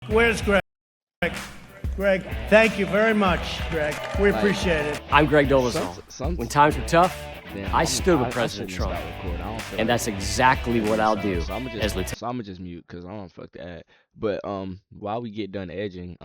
Where's Greg? Greg, thank you very much, Greg. We appreciate it. I'm Greg Dolezal. When times were tough, I stood with President Trump, and that's exactly what I'll do as lieutenant. So I'm gonna just mute because I don't fuck the ad. But while we get done edging,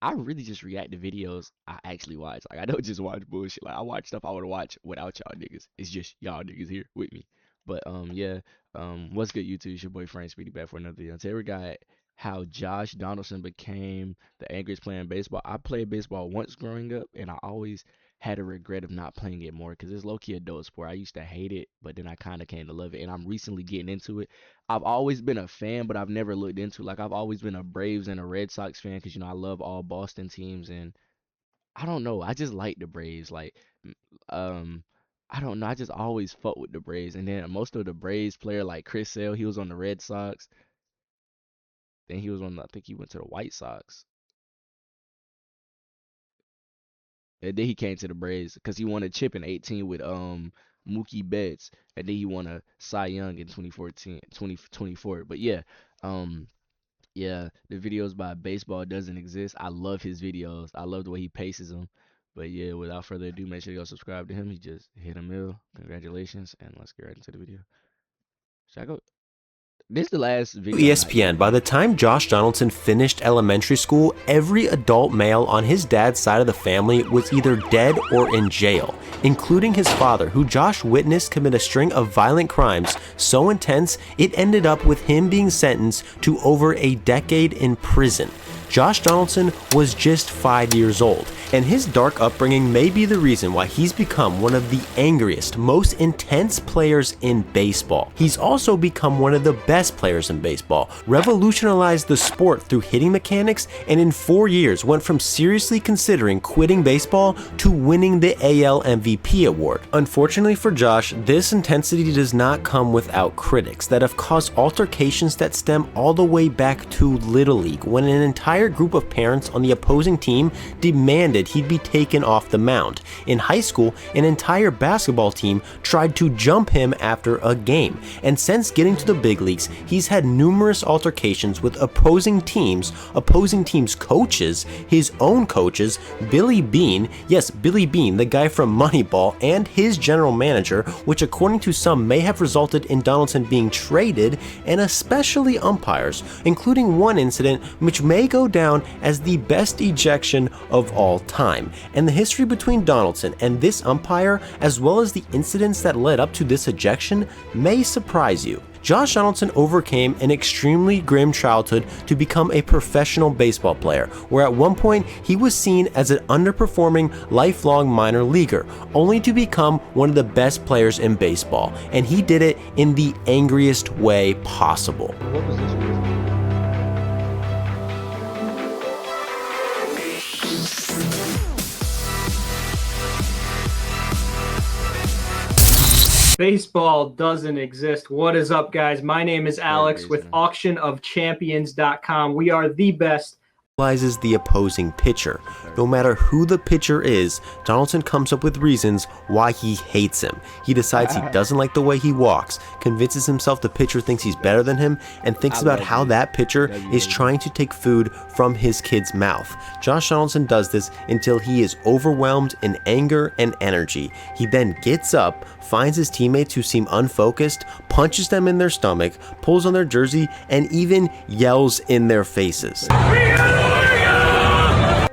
I really just react to videos I actually watch. Like I don't just watch bullshit. Like I watch stuff I would watch without y'all niggas. It's just y'all niggas here with me. But what's good YouTube? It's your boy Frank Speedy back for another video. Today we got how Josh Donaldson became the angriest player in baseball. I played baseball once growing up, and I always had a regret of not playing it more because it's low-key adult sport. I used to hate it, but then I kind of came to love it, and I'm recently getting into it. I've always been a fan, but I've never looked into it. Like, I've always been a Braves and a Red Sox fan because, I love all Boston teams, and I don't know. I just like the Braves. Like, I don't know. I just always fuck with the Braves, and then most of the Braves player, like Chris Sale, he was on the Red Sox. Then he was I think he went to the White Sox. And then he came to the Braves because he won a chip in 18 with Mookie Betts. And then he won a Cy Young in 2024. But yeah, the videos by Baseball Doesn't Exist. I love his videos. I love the way he paces them. But yeah, without further ado, make sure you go subscribe to him. He just hit a mill. Congratulations. And let's get right into the video. Should I go? This is the last video. ESPN, by the time Josh Donaldson finished elementary school, every adult male on his dad's side of the family was either dead or in jail, including his father, who Josh witnessed commit a string of violent crimes so intense it ended up with him being sentenced to over a decade in prison. Josh Donaldson was just 5 years old, and his dark upbringing may be the reason why he's become one of the angriest, most intense players in baseball. He's also become one of the best players in baseball, revolutionized the sport through hitting mechanics, and in 4 years went from seriously considering quitting baseball to winning the AL MVP award. Unfortunately for Josh, this intensity does not come without critics that have caused altercations that stem all the way back to Little League, when an entire group of parents on the opposing team demanded he'd be taken off the mound. In high school, an entire basketball team tried to jump him after a game, and since getting to the big leagues, he's had numerous altercations with opposing teams' coaches, his own coaches, Billy Beane, yes, Billy Beane, the guy from Moneyball, and his general manager, which according to some may have resulted in Donaldson being traded, and especially umpires, including one incident which may go down as the best ejection of all time. And the history between Donaldson and this umpire, as well as the incidents that led up to this ejection, may surprise you. Josh Donaldson overcame an extremely grim childhood to become a professional baseball player, where at one point he was seen as an underperforming lifelong minor leaguer, only to become one of the best players in baseball, and he did it in the angriest way possible. What was this? Baseball doesn't exist. What is up, guys? My name is Alex with auctionofchampions.com. We are the best. Realizes the opposing pitcher. No matter who the pitcher is, Donaldson comes up with reasons why he hates him. He decides he doesn't like the way he walks, convinces himself the pitcher thinks he's better than him, and thinks about how that pitcher is trying to take food from his kid's mouth. Josh Donaldson does this until he is overwhelmed in anger and energy. He then gets up, finds his teammates who seem unfocused, punches them in their stomach, pulls on their jersey, and even yells in their faces.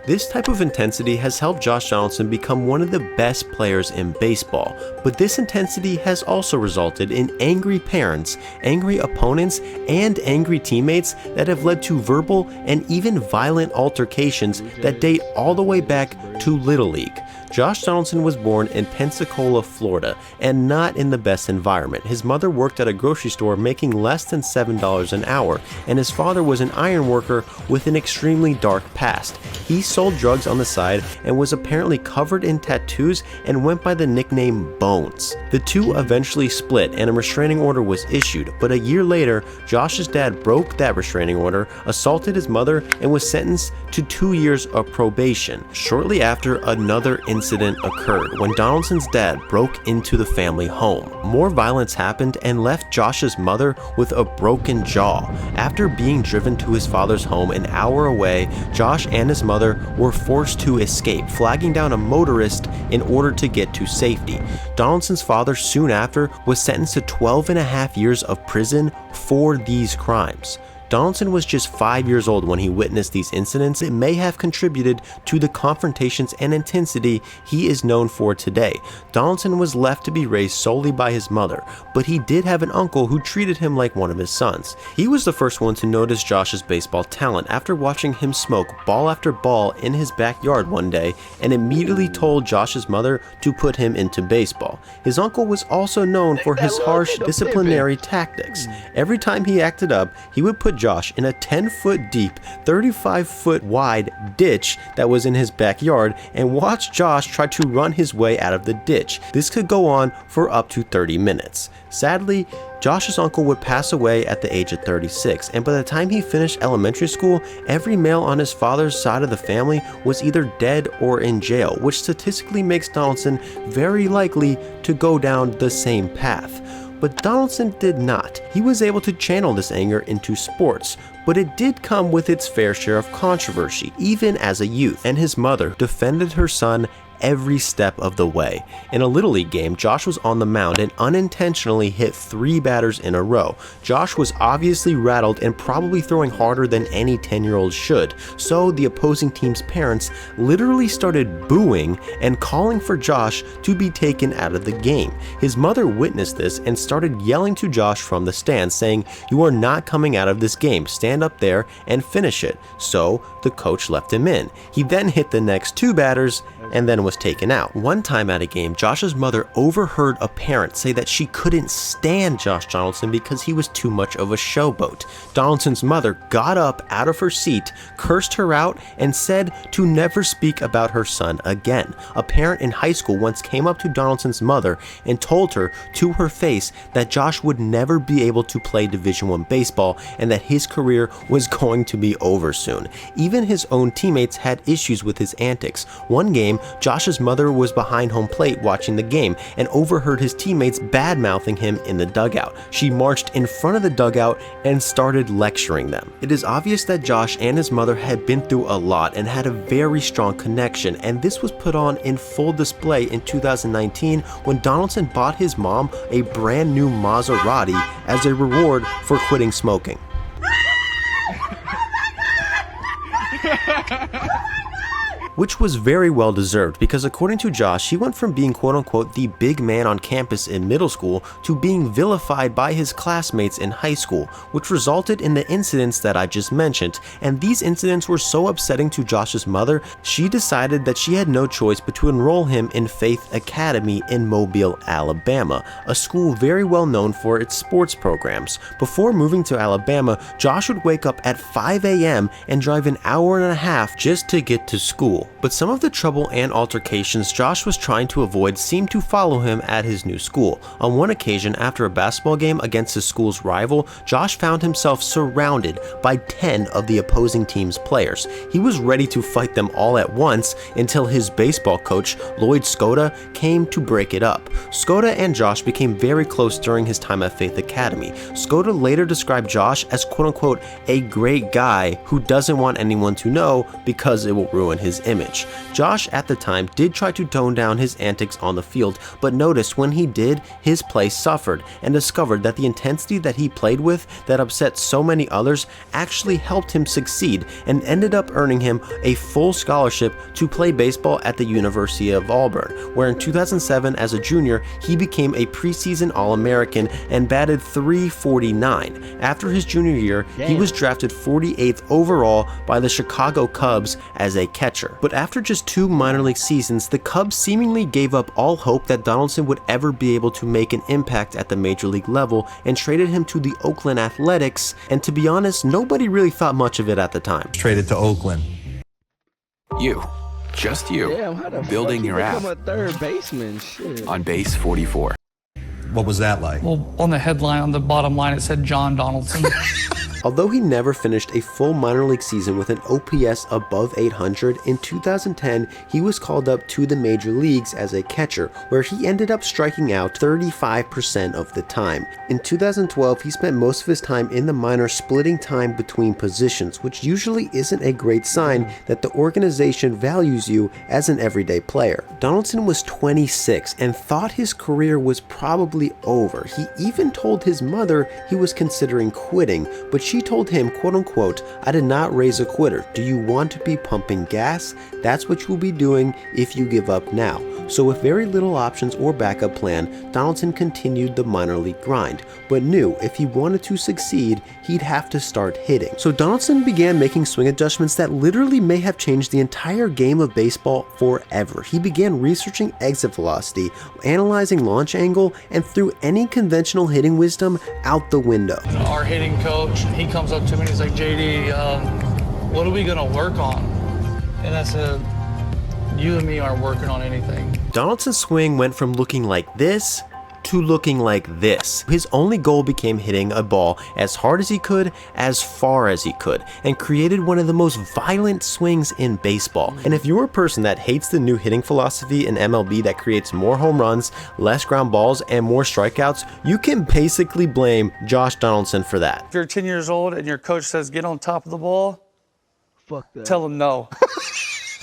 This type of intensity has helped Josh Donaldson become one of the best players in baseball, but this intensity has also resulted in angry parents, angry opponents, and angry teammates that have led to verbal and even violent altercations that date all the way back to Little League. Josh Donaldson was born in Pensacola, Florida, and not in the best environment. His mother worked at a grocery store making less than $7 an hour, and his father was an iron worker with an extremely dark past. He sold drugs on the side and was apparently covered in tattoos and went by the nickname Bones. The two eventually split and a restraining order was issued, but a year later, Josh's dad broke that restraining order, assaulted his mother, and was sentenced to 2 years of probation. Shortly after, another incident incident occurred when Donaldson's dad broke into the family home. More violence happened and left Josh's mother with a broken jaw. After being driven to his father's home an hour away, Josh and his mother were forced to escape, flagging down a motorist in order to get to safety. Donaldson's father soon after was sentenced to 12.5 years of prison for these crimes. Donaldson was just 5 years old when he witnessed these incidents. It may have contributed to the confrontations and intensity he is known for today. Donaldson was left to be raised solely by his mother, but he did have an uncle who treated him like one of his sons. He was the first one to notice Josh's baseball talent after watching him smoke ball after ball in his backyard one day, and immediately told Josh's mother to put him into baseball. His uncle was also known for his harsh disciplinary tactics. Every time he acted up, he would put Josh in a 10-foot deep, 35-foot wide ditch that was in his backyard and watch Josh try to run his way out of the ditch. This could go on for up to 30 minutes. Sadly, Josh's uncle would pass away at the age of 36, and by the time he finished elementary school, every male on his father's side of the family was either dead or in jail, which statistically makes Donaldson very likely to go down the same path. But Donaldson did not. He was able to channel this anger into sports, but it did come with its fair share of controversy, even as a youth, and his mother defended her son every step of the way. In a Little League game, Josh was on the mound and unintentionally hit 3 batters in a row. Josh was obviously rattled and probably throwing harder than any 10-year-old should, so the opposing team's parents literally started booing and calling for Josh to be taken out of the game. His mother witnessed this and started yelling to Josh from the stands, saying, "You are not coming out of this game, stand up there and finish it." So the coach left him in. He then hit the next 2 batters and then was taken out. One time at a game, Josh's mother overheard a parent say that she couldn't stand Josh Donaldson because he was too much of a showboat. Donaldson's mother got up out of her seat, cursed her out, and said to never speak about her son again. A parent in high school once came up to Donaldson's mother and told her to her face that Josh would never be able to play Division I baseball and that his career was going to be over soon. Even his own teammates had issues with his antics. One game, Josh's mother was behind home plate watching the game and overheard his teammates bad-mouthing him in the dugout. She marched in front of the dugout and started lecturing them. It is obvious that Josh and his mother had been through a lot and had a very strong connection, and this was put on in full display in 2019 when Donaldson bought his mom a brand new Maserati as a reward for quitting smoking. Which was very well deserved because according to Josh, he went from being quote-unquote the big man on campus in middle school to being vilified by his classmates in high school, which resulted in the incidents that I just mentioned. And these incidents were so upsetting to Josh's mother, she decided that she had no choice but to enroll him in Faith Academy in Mobile, Alabama, a school very well known for its sports programs. Before moving to Alabama, Josh would wake up at 5 a.m. and drive an hour and a half just to get to school. But some of the trouble and altercations Josh was trying to avoid seemed to follow him at his new school. On one occasion, after a basketball game against his school's rival, Josh found himself surrounded by 10 of the opposing team's players. He was ready to fight them all at once until his baseball coach, Lloyd Skoda, came to break it up. Skoda and Josh became very close during his time at Faith Academy. Skoda later described Josh as quote-unquote a great guy who doesn't want anyone to know because it will ruin his image. Josh at the time did try to tone down his antics on the field, but noticed when he did, his play suffered, and discovered that the intensity that he played with that upset so many others actually helped him succeed and ended up earning him a full scholarship to play baseball at the University of Auburn, where in 2007 as a junior he became a preseason All-American and batted .349. After his junior year, he was drafted 48th overall by the Chicago Cubs as a catcher. But after just 2 minor league seasons, the Cubs seemingly gave up all hope that Donaldson would ever be able to make an impact at the major league level and traded him to the Oakland Athletics, and to be honest, nobody really thought much of it at the time. Traded to Oakland. You, just you, building your app a third baseman. Shit. on base 44. What was that like? Well, on the headline, on the bottom line, it said John Donaldson. Although he never finished a full minor league season with an OPS above 800, in 2010 he was called up to the major leagues as a catcher, where he ended up striking out 35% of the time. In 2012, he spent most of his time in the minors splitting time between positions, which usually isn't a great sign that the organization values you as an everyday player. Donaldson was 26 and thought his career was probably over. He even told his mother he was considering quitting, but she told him, quote unquote, "I did not raise a quitter. Do you want to be pumping gas? That's what you'll be doing if you give up now." So with very little options or backup plan, Donaldson continued the minor league grind, but knew if he wanted to succeed, he'd have to start hitting. So Donaldson began making swing adjustments that literally may have changed the entire game of baseball forever. He began researching exit velocity, analyzing launch angle, and threw any conventional hitting wisdom out the window. Our hitting coach, he comes up to me and he's like, "JD, what are we gonna work on?" And I said, "You and me aren't working on anything." Donaldson's swing went from looking like this to looking like this. His only goal became hitting a ball as hard as he could, as far as he could, and created one of the most violent swings in baseball. And if you're a person that hates the new hitting philosophy in MLB that creates more home runs, less ground balls, and more strikeouts, you can basically blame Josh Donaldson for that. If you're 10 years old and your coach says get on top of the ball, Fuck that. tell him no.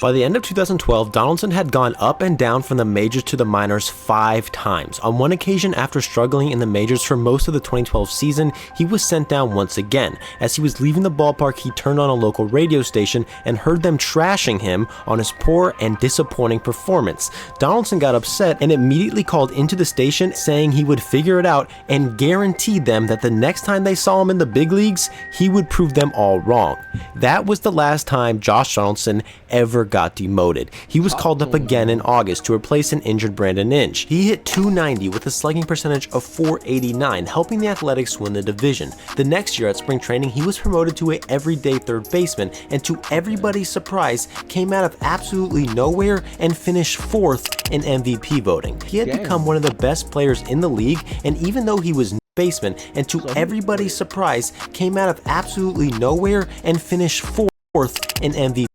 By the end of 2012, Donaldson had gone up and down from the majors to the minors 5 times. On one occasion, after struggling in the majors for most of the 2012 season, he was sent down once again. As he was leaving the ballpark, he turned on a local radio station and heard them trashing him on his poor and disappointing performance. Donaldson got upset and immediately called into the station saying he would figure it out and guaranteed them that the next time they saw him in the big leagues, he would prove them all wrong. That was the last time Josh Donaldson ever got demoted. He was called up again in August to replace an injured Brandon Inge. He hit .290 with a slugging percentage of .489, helping the Athletics win the division. The next year at spring training, he was promoted to an everyday third baseman, and to everybody's surprise, came out of absolutely nowhere and finished 4th in MVP voting. He had become one of the best players in the league, and even though he was baseman, and to everybody's surprise, came out of absolutely nowhere and finished 4th in MVP.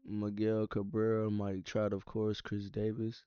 Miguel Cabrera, Mike Trout, of course, Chris Davis.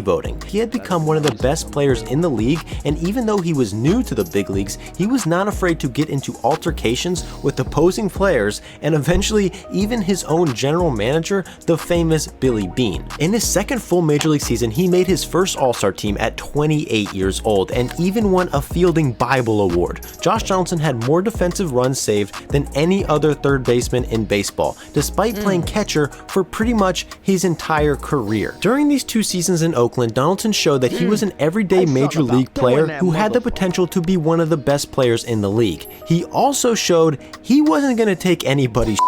Voting. He had become one of the best players in the league, and even though he was new to the big leagues, he was not afraid to get into altercations with opposing players and eventually even his own general manager, the famous Billy Beane. In his second full major league season, he made his first All-Star team at 28 years old and even won a Fielding Bible Award. Josh Donaldson had more defensive runs saved than any other third baseman in baseball, despite playing catcher for pretty much his entire career. During these 2 seasons in Oakland, Donaldson showed that he was an everyday major league player who had the potential to be one of the best players in the league. He also showed he wasn't going to take anybody's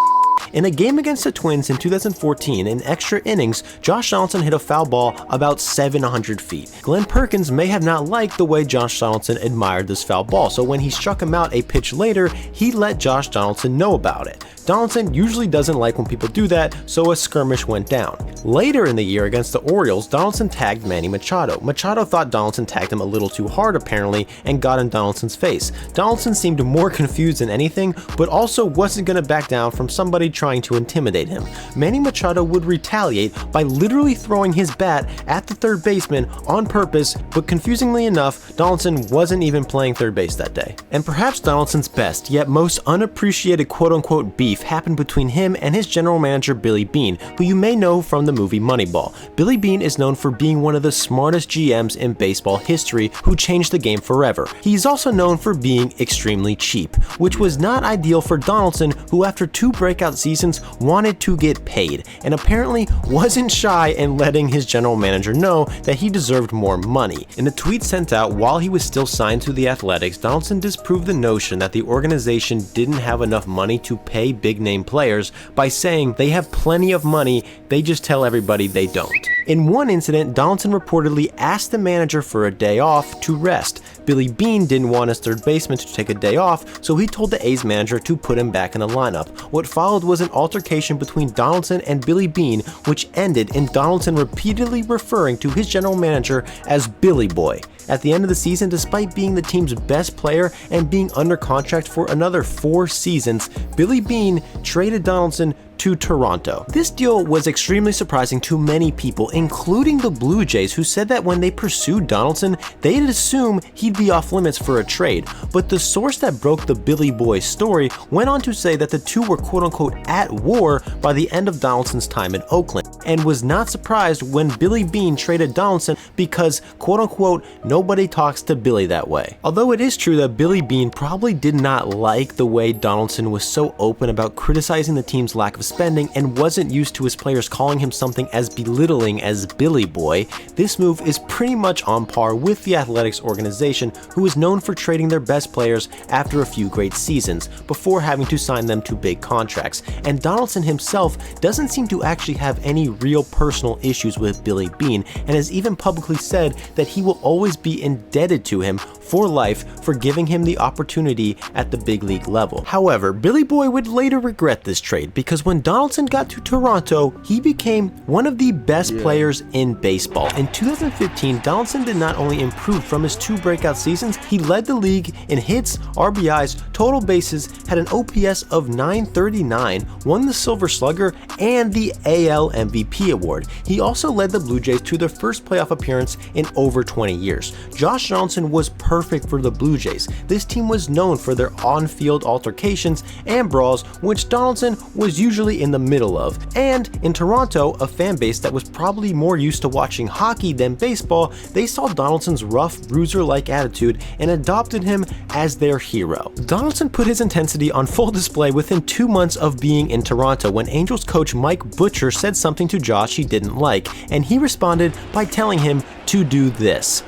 in a game against the Twins in 2014, in extra innings, Josh Donaldson hit a foul ball about 700 feet. Glenn Perkins may have not liked the way Josh Donaldson admired this foul ball, so when he struck him out a pitch later, he let Josh Donaldson know about it. Donaldson usually doesn't like when people do that, so a skirmish went down. Later in the year against the Orioles, Donaldson tagged Manny Machado. Machado thought Donaldson tagged him a little too hard apparently and got in Donaldson's face. Donaldson seemed more confused than anything, but also wasn't going to back down from somebody trying to intimidate him. Manny Machado would retaliate by literally throwing his bat at the third baseman on purpose, but confusingly enough, Donaldson wasn't even playing third base that day. And perhaps Donaldson's best, yet most unappreciated quote-unquote beef happened between him and his general manager Billy Beane, who you may know from the movie Moneyball. Billy Beane is known for being one of the smartest GMs in baseball history who changed the game forever. He's also known for being extremely cheap, which was not ideal for Donaldson, who after 2 breakout seasons wanted to get paid, and apparently wasn't shy in letting his general manager know that he deserved more money. In a tweet sent out while he was still signed to the Athletics, Donaldson disproved the notion that the organization didn't have enough money to pay big name players by saying they have plenty of money, they just tell everybody they don't. In one incident, Donaldson reportedly asked the manager for a day off to rest. Billy Beane didn't want his third baseman to take a day off, so he told the A's manager to put him back in the lineup. What followed was an altercation between Donaldson and Billy Beane, which ended in Donaldson repeatedly referring to his general manager as Billy Boy. At the end of the season, despite being the team's best player and being under contract for another 4 seasons, Billy Beane traded Donaldson to Toronto. This deal was extremely surprising to many people, including the Blue Jays, who said that when they pursued Donaldson, they'd assume he'd be off limits for a trade. But the source that broke the Billy Boy story went on to say that the two were quote-unquote at war by the end of Donaldson's time in Oakland, and was not surprised when Billy Beane traded Donaldson because quote-unquote nobody talks to Billy that way. Although it is true that Billy Beane probably did not like the way Donaldson was so open about criticizing the team's lack of spending and wasn't used to his players calling him something as belittling as Billy Boy, this move is pretty much on par with the Athletics organization, who is known for trading their best players after a few great seasons before having to sign them to big contracts. And Donaldson himself doesn't seem to actually have any real personal issues with Billy Beane, and has even publicly said that he will always be indebted to him for life for giving him the opportunity at the big league level. However, Billy Boy would later regret this trade, because when Donaldson got to Toronto, he became one of the best players in baseball. In 2015, Donaldson did not only improve from his 2 breakout seasons, he led the league in hits, RBIs, total bases, had an OPS of .939, won the Silver Slugger and the AL MVP award. He also led the Blue Jays to their first playoff appearance in over 20 years. Josh Donaldson was perfect for the Blue Jays. This team was known for their on-field altercations and brawls, which Donaldson was usually in the middle of. And in Toronto, a fan base that was probably more used to watching hockey than baseball, they saw Donaldson's rough, bruiser-like attitude and adopted him as their hero. Donaldson put his intensity on full display within 2 months of being in Toronto when Angels coach Mike Butcher said something to Josh he didn't like, and he responded by telling him to do this.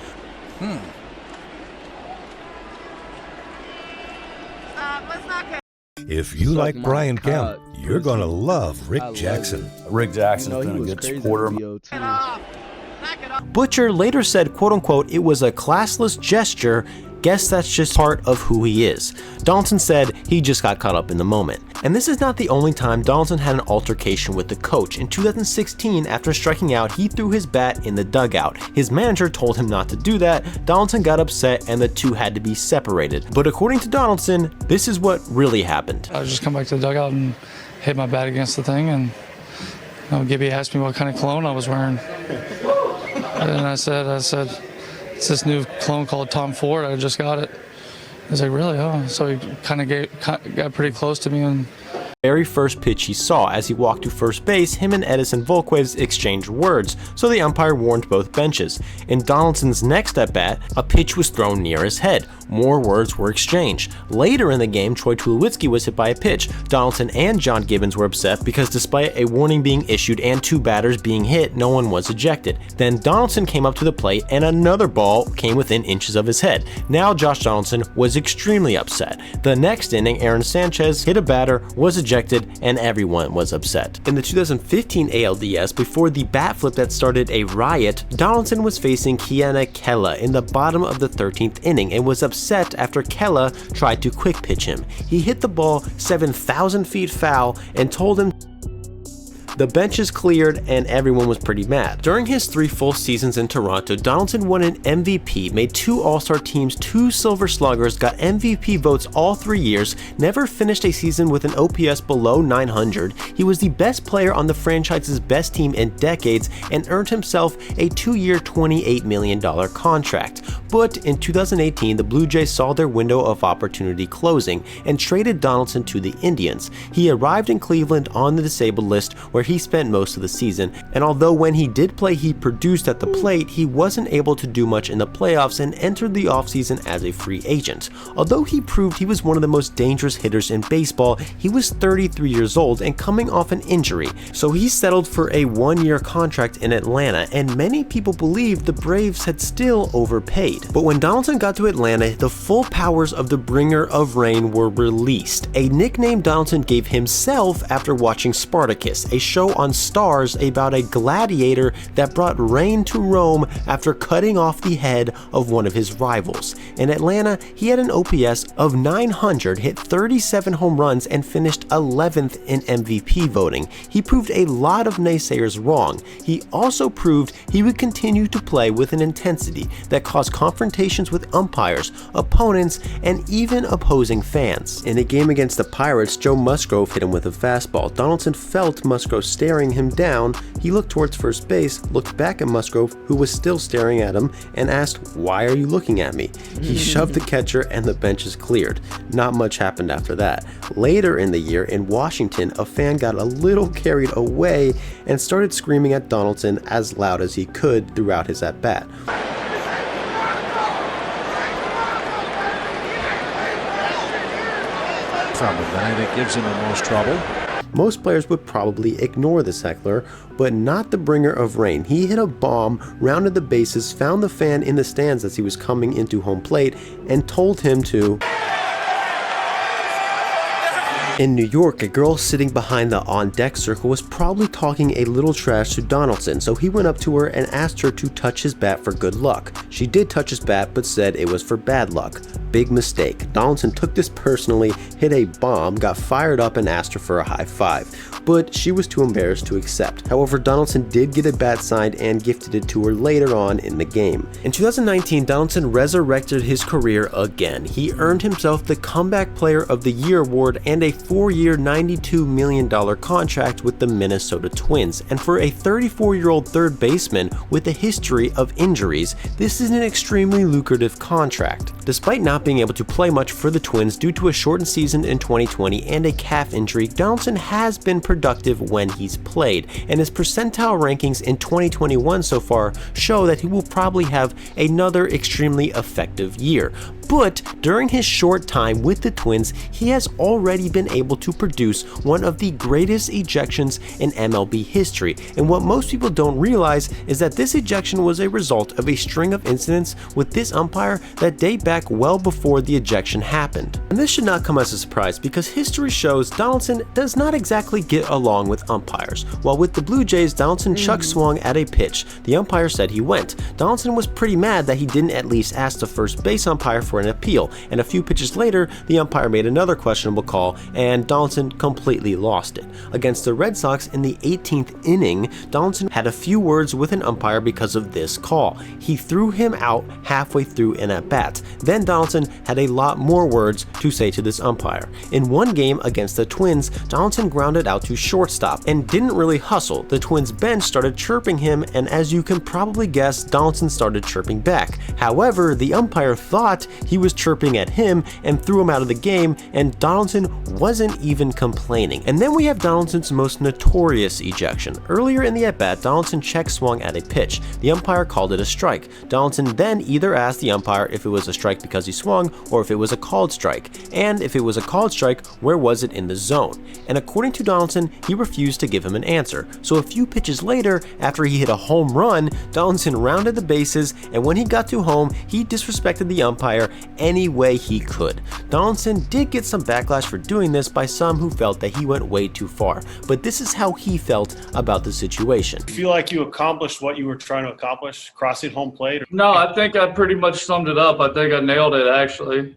If you like Brian Kemp, you're gonna love Rick Jackson. Rick Jackson's been a good supporter. Butcher later said, quote-unquote, it was a classless gesture. Guess that's just part of who he is. Donaldson said he just got caught up in the moment. And this is not the only time Donaldson had an altercation with the coach. In 2016, after striking out, he threw his bat in the dugout. His manager told him not to do that. Donaldson got upset and the two had to be separated. But according to Donaldson, this is what really happened. I just come back to the dugout and hit my bat against the thing, and Gibby asked me what kind of cologne I was wearing. And I said, it's this new cologne called Tom Ford. I just got it. He's like, really? Oh. So he kind of got pretty close to me. And very first pitch he saw as he walked to first base, him and Edison Volquez exchanged words, so the umpire warned both benches. In Donaldson's next at-bat, a pitch was thrown near his head. More words were exchanged. Later in the game, Troy Tulowitzki was hit by a pitch. Donaldson and John Gibbons were upset because despite a warning being issued and 2 batters being hit, no one was ejected. Then Donaldson came up to the plate and another ball came within inches of his head. Now Josh Donaldson was extremely upset. The next inning, Aaron Sanchez hit a batter, was ejected, and everyone was upset. In the 2015 ALDS, before the bat flip that started a riot, Donaldson was facing Keana Kela in the bottom of the 13th inning and was upset after Kela tried to quick pitch him. He hit the ball 7,000 feet foul and told him the benches cleared and everyone was pretty mad. During his 3 full seasons in Toronto, Donaldson won an MVP, made 2 All-Star teams, 2 Silver Sluggers, got MVP votes all 3 years, never finished a season with an OPS below 900. He was the best player on the franchise's best team in decades and earned himself a 2-year, $28 million contract. But in 2018, the Blue Jays saw their window of opportunity closing and traded Donaldson to the Indians. He arrived in Cleveland on the disabled list, where he spent most of the season, and although when he did play he produced at the plate, he wasn't able to do much in the playoffs and entered the offseason as a free agent. Although he proved he was one of the most dangerous hitters in baseball, he was 33 years old and coming off an injury, so he settled for a 1-year contract in Atlanta, and many people believed the Braves had still overpaid. But when Donaldson got to Atlanta, the full powers of the Bringer of Rain were released, a nickname Donaldson gave himself after watching Spartacus, a show show on Stars about a gladiator that brought rain to Rome after cutting off the head of one of his rivals. In Atlanta, he had an OPS of 900, hit 37 home runs, and finished 11th in MVP voting. He proved a lot of naysayers wrong. He also proved he would continue to play with an intensity that caused confrontations with umpires, opponents, and even opposing fans. In a game against the Pirates, Joe Musgrove hit him with a fastball. Donaldson felt Musgrove staring him down. He looked towards first base, looked back at Musgrove, who was still staring at him, and asked, "Why are you looking at me?" He shoved the catcher and the benches cleared. Not much happened after that. Later in the year in Washington, a fan got a little carried away and started screaming at Donaldson as loud as he could throughout his at-bat. From him, and I think gives him the most trouble. Most players would probably ignore this heckler, but not the bringer of rain. He hit a bomb, rounded the bases, found the fan in the stands as he was coming into home plate, and told him to. In New York, a girl sitting behind the on-deck circle was probably talking a little trash to Donaldson, so he went up to her and asked her to touch his bat for good luck. She did touch his bat, but said it was for bad luck. Big mistake. Donaldson took this personally, hit a bomb, got fired up, and asked her for a high five, but she was too embarrassed to accept. However, Donaldson did get a bat signed and gifted it to her later on in the game. In 2019, Donaldson resurrected his career again. He earned himself the Comeback Player of the Year award and a 4-year, $92 million contract with the Minnesota Twins. And for a 34-year-old third baseman with a history of injuries, this is an extremely lucrative contract. Despite not being able to play much for the Twins due to a shortened season in 2020 and a calf injury, Donaldson has been productive when he's played, and his percentile rankings in 2021 so far show that he will probably have another extremely effective year. But during his short time with the Twins, he has already been able to produce one of the greatest ejections in MLB history. And what most people don't realize is that this ejection was a result of a string of incidents with this umpire that date back well before the ejection happened. And this should not come as a surprise because history shows Donaldson does not exactly get along with umpires. While with the Blue Jays, Donaldson chuck swung at a pitch. The umpire said he went. Donaldson was pretty mad that he didn't at least ask the first base umpire for an appeal, and a few pitches later, the umpire made another questionable call, and Donaldson completely lost it. Against the Red Sox in the 18th inning, Donaldson had a few words with an umpire because of this call. He threw him out halfway through an at-bat. Then Donaldson had a lot more words to say to this umpire. In one game against the Twins, Donaldson grounded out to shortstop and didn't really hustle. The Twins bench started chirping him, and as you can probably guess, Donaldson started chirping back. However, the umpire thought he was chirping at him and threw him out of the game, and Donaldson wasn't even complaining. And then we have Donaldson's most notorious ejection. Earlier in the at-bat, Donaldson check swung at a pitch. The umpire called it a strike. Donaldson then either asked the umpire if it was a strike because he swung or if it was a called strike. And if it was a called strike, where was it in the zone? And according to Donaldson, he refused to give him an answer. So a few pitches later, after he hit a home run, Donaldson rounded the bases, and when he got to home, he disrespected the umpire any way he could. Donaldson did get some backlash for doing this by some who felt that he went way too far, but this is how he felt about the situation. Do you feel like you accomplished what you were trying to accomplish, crossing home plate? No, I think I pretty much summed it up. I think I nailed it, actually.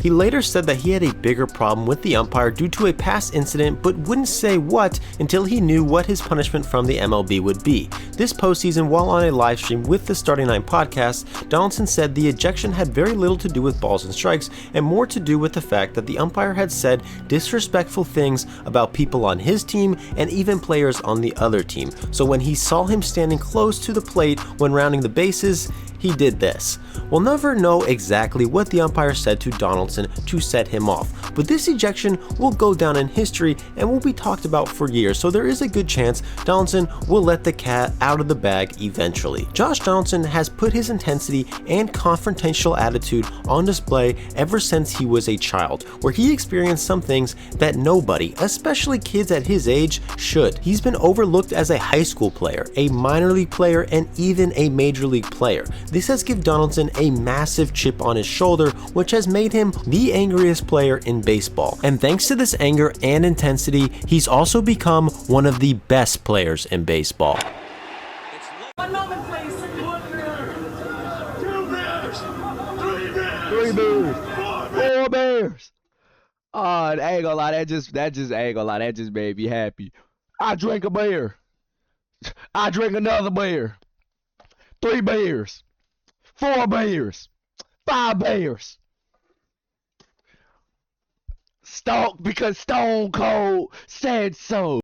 He later said that he had a bigger problem with the umpire due to a past incident, but wouldn't say what until he knew what his punishment from the MLB would be. This postseason, while on a live stream with the Starting Nine podcast, Donaldson said the ejection had very little to do with balls and strikes and more to do with the fact that the umpire had said disrespectful things about people on his team and even players on the other team. So when he saw him standing close to the plate when rounding the bases, he did this. We'll never know exactly what the umpire said to Donaldson to set him off, but this ejection will go down in history and will be talked about for years, so there is a good chance Donaldson will let the cat out of the bag eventually. Josh Donaldson has put his intensity and confrontational attitude on display ever since he was a child, where he experienced some things that nobody, especially kids at his age, should. He's been overlooked as a high school player, a minor league player, and even a major league player. This has given Donaldson a massive chip on his shoulder, which has made him the angriest player in baseball. And thanks to this anger and intensity, he's also become one of the best players in baseball. One moment, please. 2 bears, 3 bears, 3 bears, 4 bears. Oh, I ain't gonna lie, that just made me happy. I drank a beer. I drink another beer. 3 beers, 4 beers, 5 beers. Stalk because Stone Cold said so.